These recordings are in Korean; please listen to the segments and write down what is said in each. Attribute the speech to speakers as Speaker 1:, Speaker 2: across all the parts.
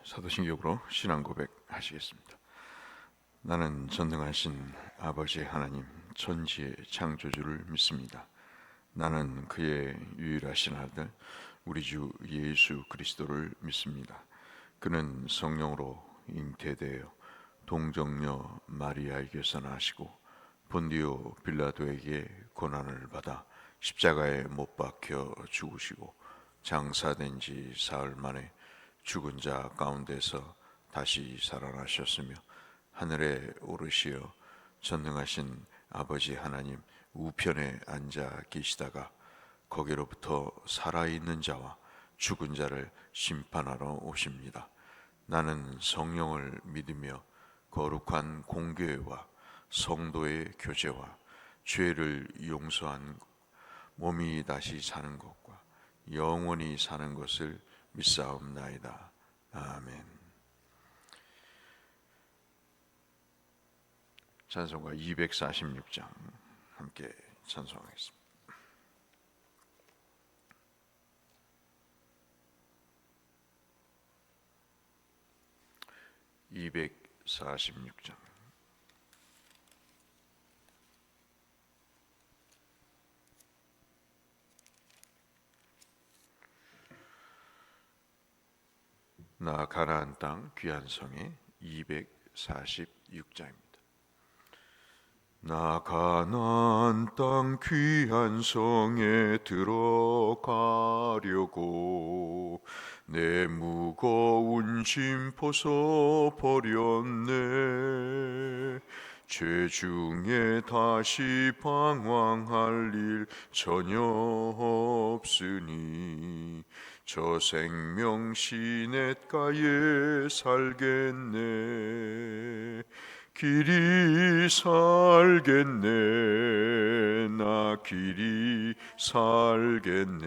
Speaker 1: 사도신경으로 신앙 고백하시겠습니다. 나는 전능하신 아버지 하나님 천지의 창조주를 믿습니다. 나는 그의 유일하신 아들 우리 주 예수 그리스도를 믿습니다. 그는 성령으로 잉태되어 동정녀 마리아에게서 나시고 본디오 빌라도에게 고난을 받아 십자가에 못 박혀 죽으시고 장사된 지 사흘 만에 죽은 자 가운데서 다시 살아나셨으며 하늘에 오르시어 전능하신 아버지 하나님 우편에 앉아 계시다가 거기로부터 살아있는 자와 죽은 자를 심판하러 오십니다. 나는 성령을 믿으며 거룩한 공교회와 성도의 교제와 죄를 용서한 몸이 다시 사는 것과 영원히 사는 것을 믿사옵나이다. 아멘. 찬송가 246장 함께 찬송하겠습니다. (246장) 나 가나안 땅 귀한 성의 246장입니다. 나 가나안 땅 귀한 성에 들어가려고 내 무거운 짐 벗어버렸네. 죄 중에 다시 방황할 일 전혀 없으니 저 생명 시냇가에 살겠네. 길이 살겠네. 나 길이 살겠네.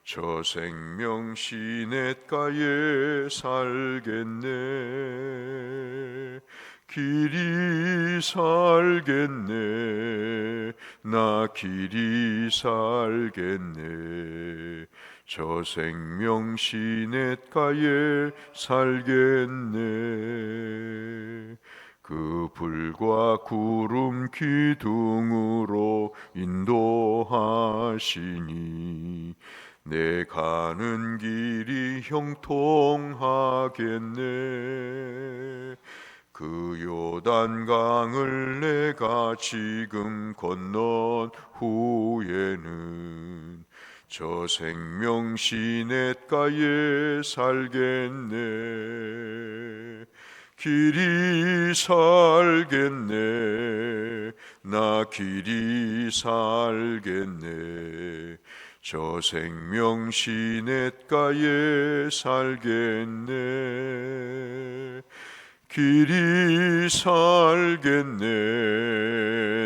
Speaker 1: 저 생명 시냇가에 살겠네. 길이 살겠네. 나 길이 살겠네. 저 생명 시냇가에 살겠네. 그 불과 구름 기둥으로 인도하시니 내 가는 길이 형통하겠네. 그 요단강을 내가 지금 건넌 후에는 저 생명 시냇가에 살겠네. 길이 살겠네. 나 길이 살겠네. 저 생명 시냇가에 살겠네. 길이 살겠네.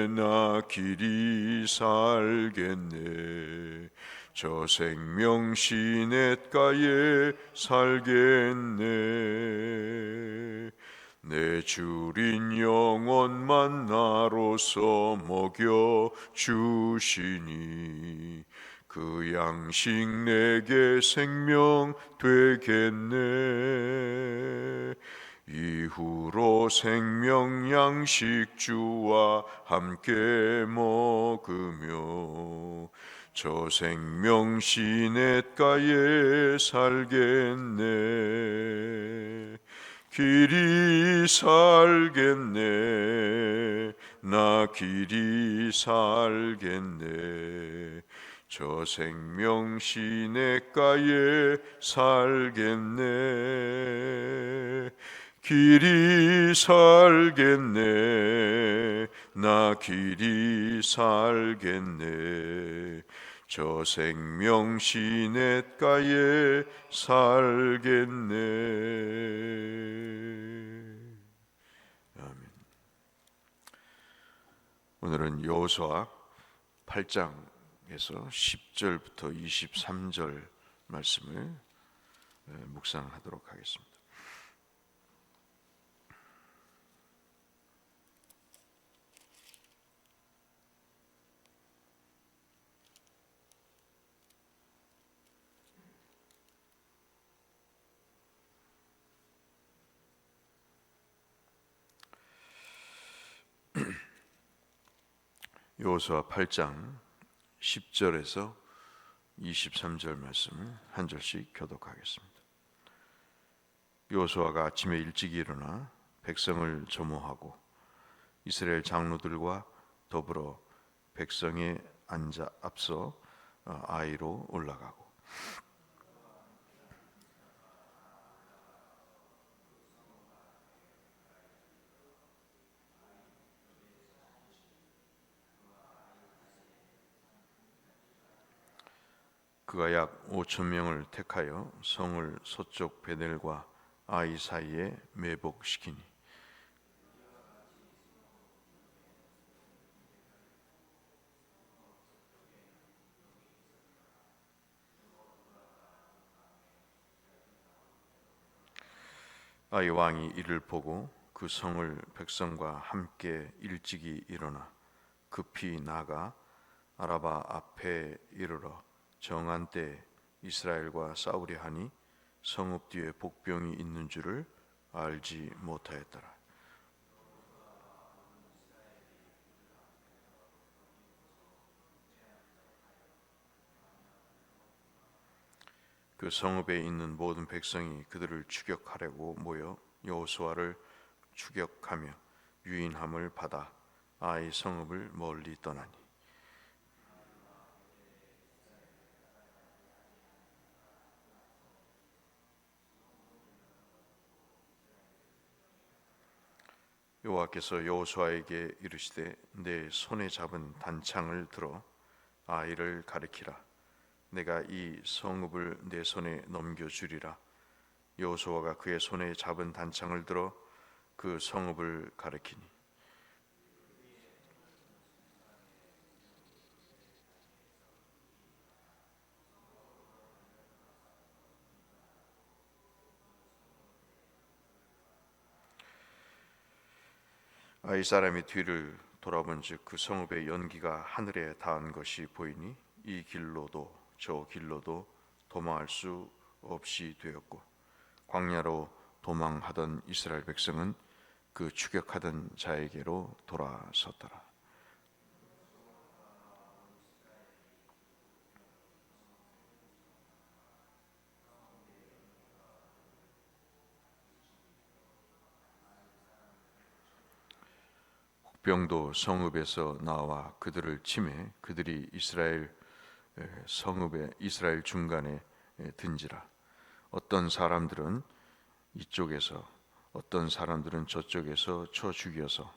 Speaker 1: 나 길이 살겠네. 저 생명 시냇가에 살겠네. 내 주린 영원만 나로서 먹여 주시니 그 양식 내게 생명 되겠네. 이후로 생명 양식 주와 함께 먹으며 저 생명 시냇가에 살겠네. 길이 살겠네. 나 길이 살겠네. 저 생명 시냇가에 살겠네. 길이 살겠네. 나 길이 살겠네. 저 생명 시냇가에 살겠네. 아멘. 오늘은 여호수아 8장에서 10절부터 23절 말씀을 묵상하도록 하겠습니다. 여호수아 8장 10절에서 23절 말씀을 한 절씩 교독하겠습니다. 여호수아가 아침에 일찍 일어나 백성을 점호하고 이스라엘 장로들과 더불어 백성에 앞서 아이로 올라가고 그가 약 5천 명을 택하여 성을 서쪽 베델과 아이 사이에 매복시키니 아이 왕이 이를 보고 그 성을 백성과 함께 일찍이 일어나 급히 나가 아라바 앞에 이르러 정한 때 이스라엘과 싸우려 하니 성읍 뒤에 복병이 있는 줄을 알지 못하였더라. 그 성읍에 있는 모든 백성이 그들을 추격하려고 모여 여호수아를 추격하며 유인함을 받아 아이 성읍을 멀리 떠나니 여호와께서 여호수아에게 이르시되 내 손에 잡은 단창을 들어 아이를 가리키라. 내가 이 성읍을 내 손에 넘겨주리라. 여호수아가 그의 손에 잡은 단창을 들어 그 성읍을 가리키니 아이 사람이 뒤를 돌아본즉 그 성읍의 연기가 하늘에 닿은 것이 보이니 이 길로도 저 길로도 도망할 수 없이 되었고 광야로 도망하던 이스라엘 백성은 그 추격하던 자에게로 돌아섰더라. 병도 성읍에서 나와 그들을 치매 그들이 이스라엘 중간에 든지라. 어떤 사람들은 이쪽에서 어떤 사람들은 저쪽에서 쳐 죽여서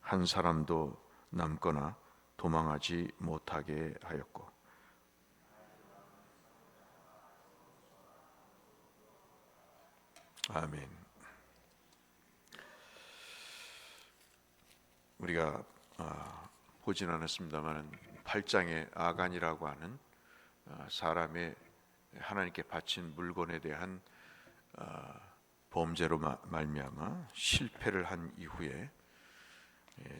Speaker 1: 한 사람도 남거나 도망하지 못하게 하였고 아멘. 우리가 보진 않았습니다만 8장의 아간이라고 하는 사람의 하나님께 바친 물건에 대한 범죄로 말미암아 실패를 한 이후에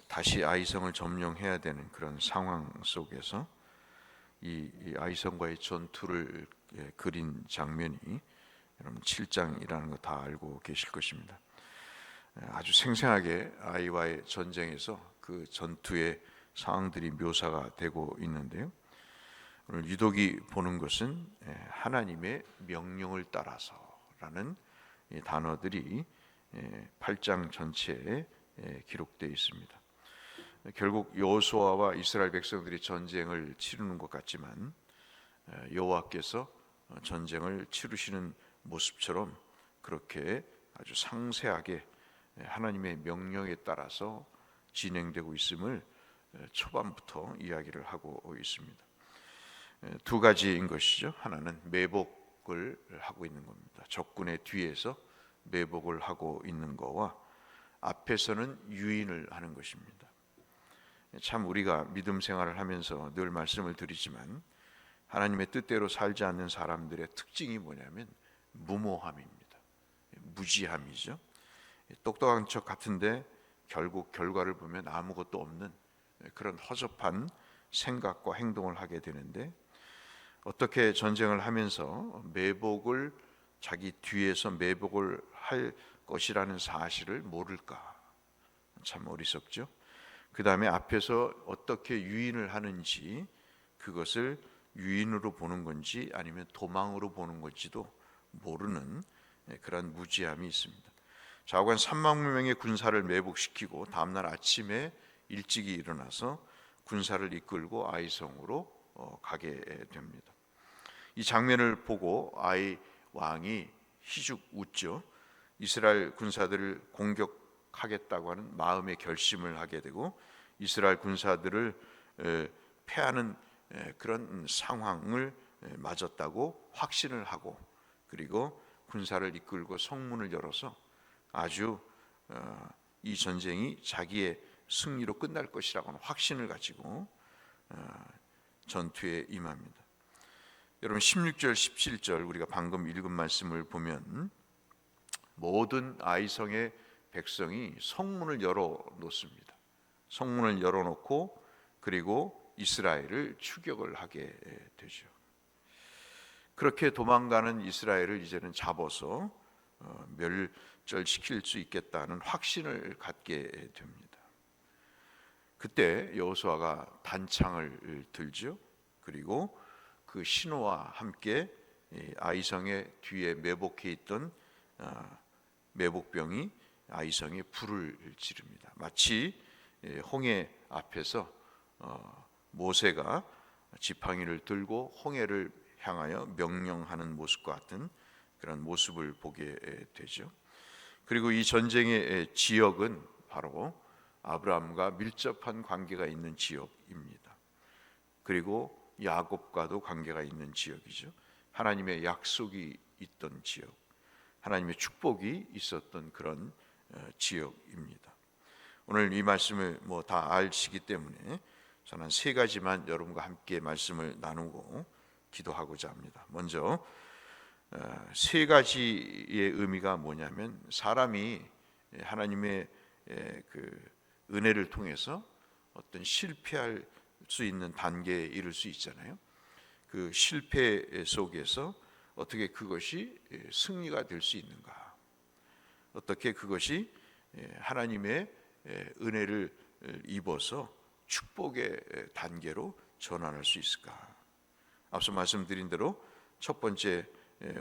Speaker 1: 다시 아이성을 점령해야 되는 그런 상황 속에서 이 아이성과의 전투를 그린 장면이 여러분 7장이라는 거 다 알고 계실 것입니다. 아주 생생하게 아이와의 전쟁에서 그 전투의 상황들이 묘사가 되고 있는데요. 오늘 유독이 보는 것은 하나님의 명령을 따라서라는 단어들이 8장 전체에 기록되어 있습니다. 결국 여호수아와 이스라엘 백성들이 전쟁을 치르는 것 같지만 여호와께서 전쟁을 치르시는 모습처럼 그렇게 아주 상세하게 하나님의 명령에 따라서 진행되고 있음을 초반부터 이야기를 하고 있습니다. 두 가지인 것이죠. 하나는 매복을 하고 있는 겁니다. 적군의 뒤에서 매복을 하고 있는 거와 앞에서는 유인을 하는 것입니다. 참 우리가 믿음 생활을 하면서 늘 말씀을 드리지만 하나님의 뜻대로 살지 않는 사람들의 특징이 뭐냐면 무모함입니다. 무지함이죠. 똑똑한 척 같은데 결국 결과를 보면 아무것도 없는 그런 허접한 생각과 행동을 하게 되는데 어떻게 전쟁을 하면서 매복을 자기 뒤에서 매복을 할 것이라는 사실을 모를까? 참 어리석죠. 그 다음에 앞에서 어떻게 유인을 하는지, 그것을 유인으로 보는 건지 아니면 도망으로 보는 건지도 모르는 그런 무지함이 있습니다. 좌우간 3만 명의 군사를 매복시키고 다음날 아침에 일찍이 일어나서 군사를 이끌고 아이성으로 가게 됩니다. 이 장면을 보고 아이 왕이 희죽 웃죠. 이스라엘 군사들을 공격하겠다고 하는 마음의 결심을 하게 되고 이스라엘 군사들을 패하는 그런 상황을 맞았다고 확신을 하고, 그리고 군사를 이끌고 성문을 열어서 아주 이 전쟁이 자기의 승리로 끝날 것이라고 하는 확신을 가지고 전투에 임합니다. 여러분 16절 17절 우리가 방금 읽은 말씀을 보면 모든 아이성의 백성이 성문을 열어놓습니다. 성문을 열어놓고 그리고 이스라엘을 추격을 하게 되죠. 그렇게 도망가는 이스라엘을 이제는 잡아서 멸절시킬 수 있겠다는 확신을 갖게 됩니다. 그때 여호수아가 단창을 들죠. 그리고 그 신호와 함께 아이성의 뒤에 매복해 있던 매복병이 아이성에 불을 지릅니다. 마치 홍해 앞에서 모세가 지팡이를 들고 홍해를 향하여 명령하는 모습과 같은 그런 모습을 보게 되죠. 그리고 이 전쟁의 지역은 바로 아브라함과 밀접한 관계가 있는 지역입니다. 그리고 야곱과도 관계가 있는 지역이죠. 하나님의 약속이 있던 지역, 하나님의 축복이 있었던 그런 지역입니다. 오늘 이 말씀을 다 아시기 때문에 저는 세 가지만 여러분과 함께 말씀을 나누고 기도하고자 합니다. 먼저 세 가지의 의미가 뭐냐면, 사람이 하나님의 그 은혜를 통해서 어떤 실패할 수 있는 단계에 이를 수 있잖아요. 그 실패 속에서 어떻게 그것이 승리가 될 수 있는가, 어떻게 그것이 하나님의 은혜를 입어서 축복의 단계로 전환할 수 있을까. 앞서 말씀드린 대로 첫 번째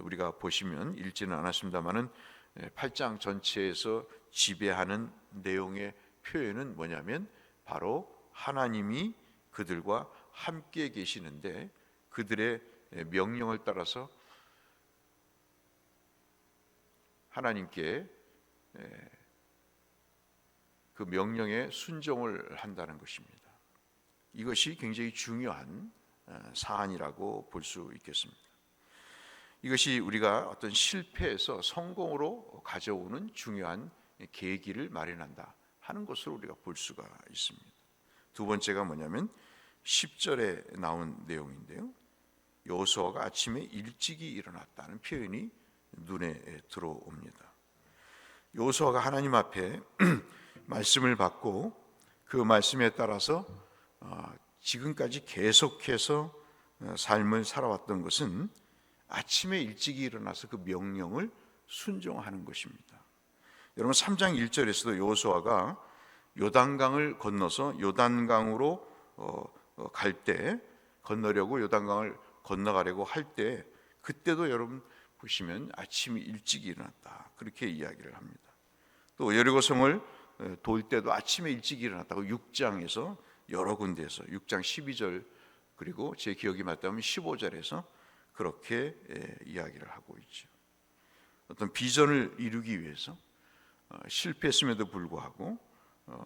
Speaker 1: 우리가 보시면 읽지는 않았습니다만은 8장 전체에서 지배하는 내용의 표현은 뭐냐면 바로 하나님이 그들과 함께 계시는데 그들의 명령을 따라서 하나님께 그 명령에 순종을 한다는 것입니다. 이것이 굉장히 중요한 사안이라고 볼 수 있겠습니다. 이것이 우리가 어떤 실패에서 성공으로 가져오는 중요한 계기를 마련한다 하는 것으로 우리가 볼 수가 있습니다. 두 번째가 뭐냐면 10절에 나온 내용인데요. 여호수아가 아침에 일찍이 일어났다는 표현이 눈에 들어옵니다. 여호수아가 하나님 앞에 말씀을 받고 그 말씀에 따라서 지금까지 계속해서 삶을 살아왔던 것은 아침에 일찍이 일어나서 그 명령을 순종하는 것입니다. 여러분 3장 1절에서도 여호수아가 요단강을 건너서 요단강으로 갈 때, 건너려고 요단강을 건너가려고 할 때, 그때도 여러분 보시면 아침이 일찍 일어났다 그렇게 이야기를 합니다. 또 여리고성을 돌 때도 아침에 일찍 일어났다고 6장에서 여러 군데에서 6장 12절 그리고 제 기억이 맞다면 15절에서 그렇게 이야기를 하고 있죠. 어떤 비전을 이루기 위해서 실패했음에도 불구하고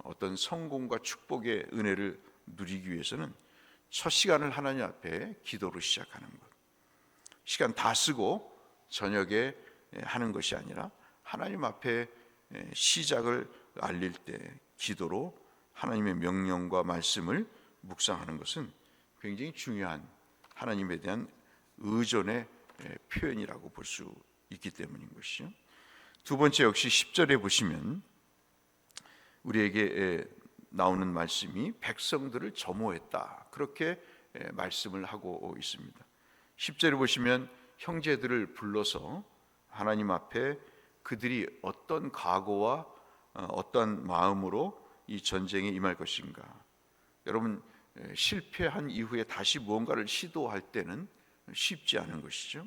Speaker 1: 어떤 성공과 축복의 은혜를 누리기 위해서는 첫 시간을 하나님 앞에 기도로 시작하는 것, 시간 다 쓰고 저녁에 하는 것이 아니라 하나님 앞에 시작을 알릴 때 기도로 하나님의 명령과 말씀을 묵상하는 것은 굉장히 중요한 하나님에 대한 의존의 표현이라고 볼 수 있기 때문인 것이죠. 두 번째 역시 10절에 보시면 우리에게 나오는 말씀이 백성들을 점호했다 그렇게 말씀을 하고 있습니다. 10절에 보시면 형제들을 불러서 하나님 앞에 그들이 어떤 각오와 어떤 마음으로 이 전쟁에 임할 것인가? 여러분, 실패한 이후에 다시 무언가를 시도할 때는 쉽지 않은 것이죠.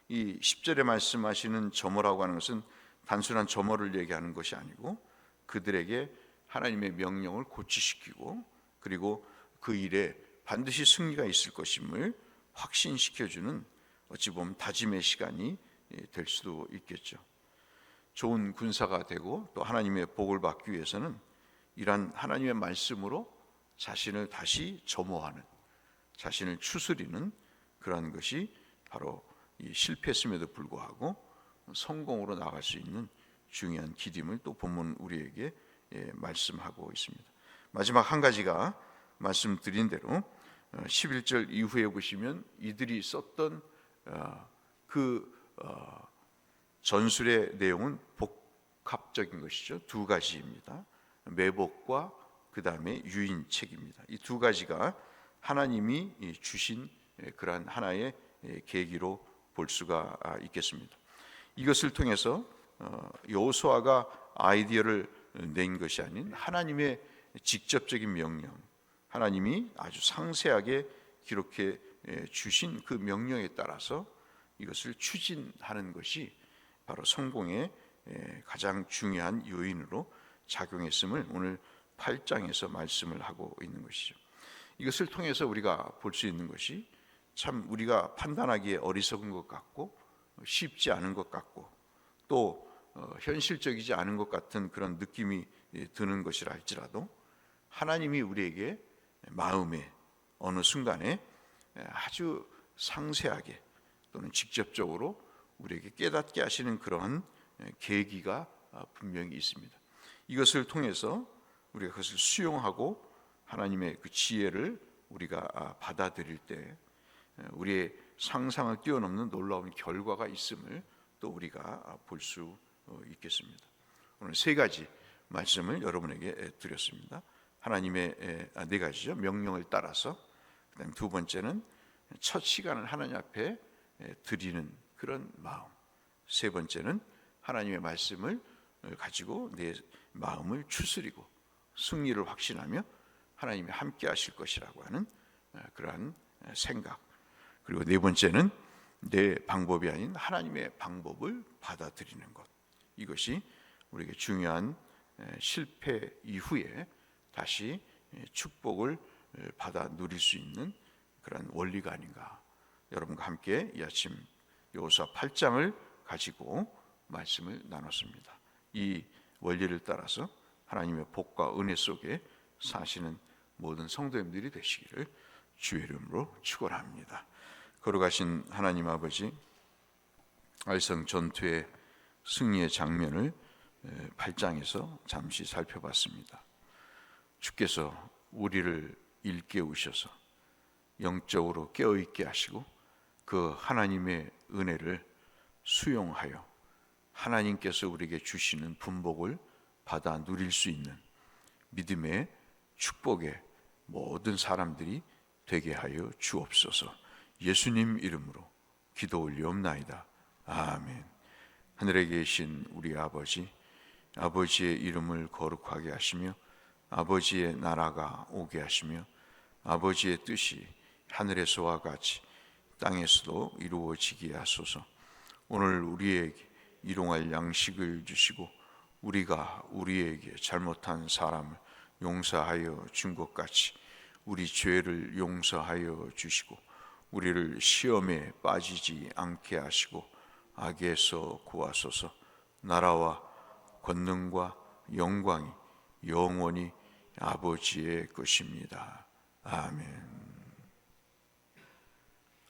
Speaker 1: 이 10절에 말씀하시는 점호라고 하는 것은 단순한 점호를 얘기하는 것이 아니고 그들에게 하나님의 명령을 고취시키고 그리고 그 일에 반드시 승리가 있을 것임을 확신시켜주는 어찌 보면 다짐의 시간이 될 수도 있겠죠. 좋은 군사가 되고 또 하나님의 복을 받기 위해서는 이러한 하나님의 말씀으로 자신을 다시 점호하는, 자신을 추스리는 그러한 것이 바로 이 실패했음에도 불구하고 성공으로 나갈 수 있는 중요한 기림을 또 본문 우리에게 말씀하고 있습니다. 마지막 한 가지가 말씀드린 대로 11절 이후에 보시면 이들이 썼던 전술의 내용은 복합적인 것이죠. 두 가지입니다. 매복과 그 다음에 유인책입니다. 이 두 가지가 하나님이 주신 그러한 하나의 계기로 볼 수가 있겠습니다. 이것을 통해서 여호수아가 아이디어를 낸 것이 아닌 하나님의 직접적인 명령, 하나님이 아주 상세하게 기록해 주신 그 명령에 따라서 이것을 추진하는 것이 바로 성공의 가장 중요한 요인으로 작용했음을 오늘 8장에서 말씀을 하고 있는 것이죠. 이것을 통해서 우리가 볼 수 있는 것이 참 우리가 판단하기에 어리석은 것 같고 쉽지 않은 것 같고 또 현실적이지 않은 것 같은 그런 느낌이 드는 것이라 할지라도 하나님이 우리에게 마음에 어느 순간에 아주 상세하게 또는 직접적으로 우리에게 깨닫게 하시는 그런 계기가 분명히 있습니다. 이것을 통해서 우리가 그것을 수용하고 하나님의 그 지혜를 우리가 받아들일 때 우리의 상상을 뛰어넘는 놀라운 결과가 있음을 또 우리가 볼 수 있겠습니다. 오늘 세 가지 말씀을 여러분에게 드렸습니다. 하나님의 네 가지죠. 명령을 따라서, 그다음에 두 번째는 첫 시간을 하나님 앞에 드리는 그런 마음, 세 번째는 하나님의 말씀을 가지고 내 마음을 추스리고 승리를 확신하며 하나님이 함께 하실 것이라고 하는 그러한 생각, 그리고 네 번째는 내 방법이 아닌 하나님의 방법을 받아들이는 것, 이것이 우리에게 중요한 실패 이후에 다시 축복을 받아 누릴 수 있는 그런 원리가 아닌가. 여러분과 함께 이 아침 여호수아 8장을 가지고 말씀을 나눴습니다. 이 원리를 따라서 하나님의 복과 은혜 속에 사시는 모든 성도님들이 되시기를 주의 이름으로 축원합니다. 거룩하신 하나님 아버지, 알성 전투의 승리의 장면을 8장에서 잠시 살펴봤습니다. 주께서 우리를 일깨우셔서 영적으로 깨어있게 하시고 그 하나님의 은혜를 수용하여 하나님께서 우리에게 주시는 분복을 받아 누릴 수 있는 믿음의 축복의 모든 사람들이 되게 하여 주옵소서. 예수님 이름으로 기도 올리옵나이다. 아멘. 하늘에 계신 우리 아버지, 아버지의 이름을 거룩하게 하시며 아버지의 나라가 오게 하시며 아버지의 뜻이 하늘에서와 같이 땅에서도 이루어지게 하소서. 오늘 우리에게 일용할 양식을 주시고 우리가 우리에게 잘못한 사람을 용서하여 준 것 같이 우리 죄를 용서하여 주시고 우리를 시험에 빠지지 않게 하시고 악에서 구하소서. 나라와 권능과 영광이 영원히 아버지의 것입니다. 아멘.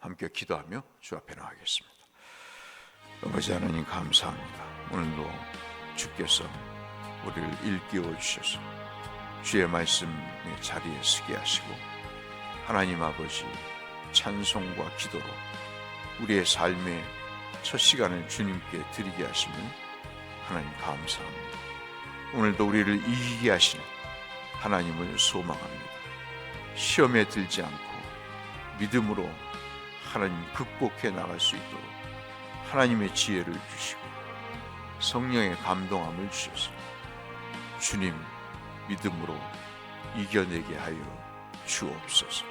Speaker 1: 함께 기도하며 주 앞에 나가겠습니다. 아버지 하나님 감사합니다. 오늘도 주께서 우리를 일깨워 주셔서 주의 말씀의 자리에 서게 하시고 하나님 아버지 찬송과 기도로 우리의 삶의 첫 시간을 주님께 드리게 하시면 하나님 감사합니다. 오늘도 우리를 이기게 하시는 하나님을 소망합니다. 시험에 들지 않고 믿음으로 하나님 극복해 나갈 수 있도록 하나님의 지혜를 주시고 성령의 감동함을 주셔서 주님 믿음으로 이겨내게 하여 주옵소서.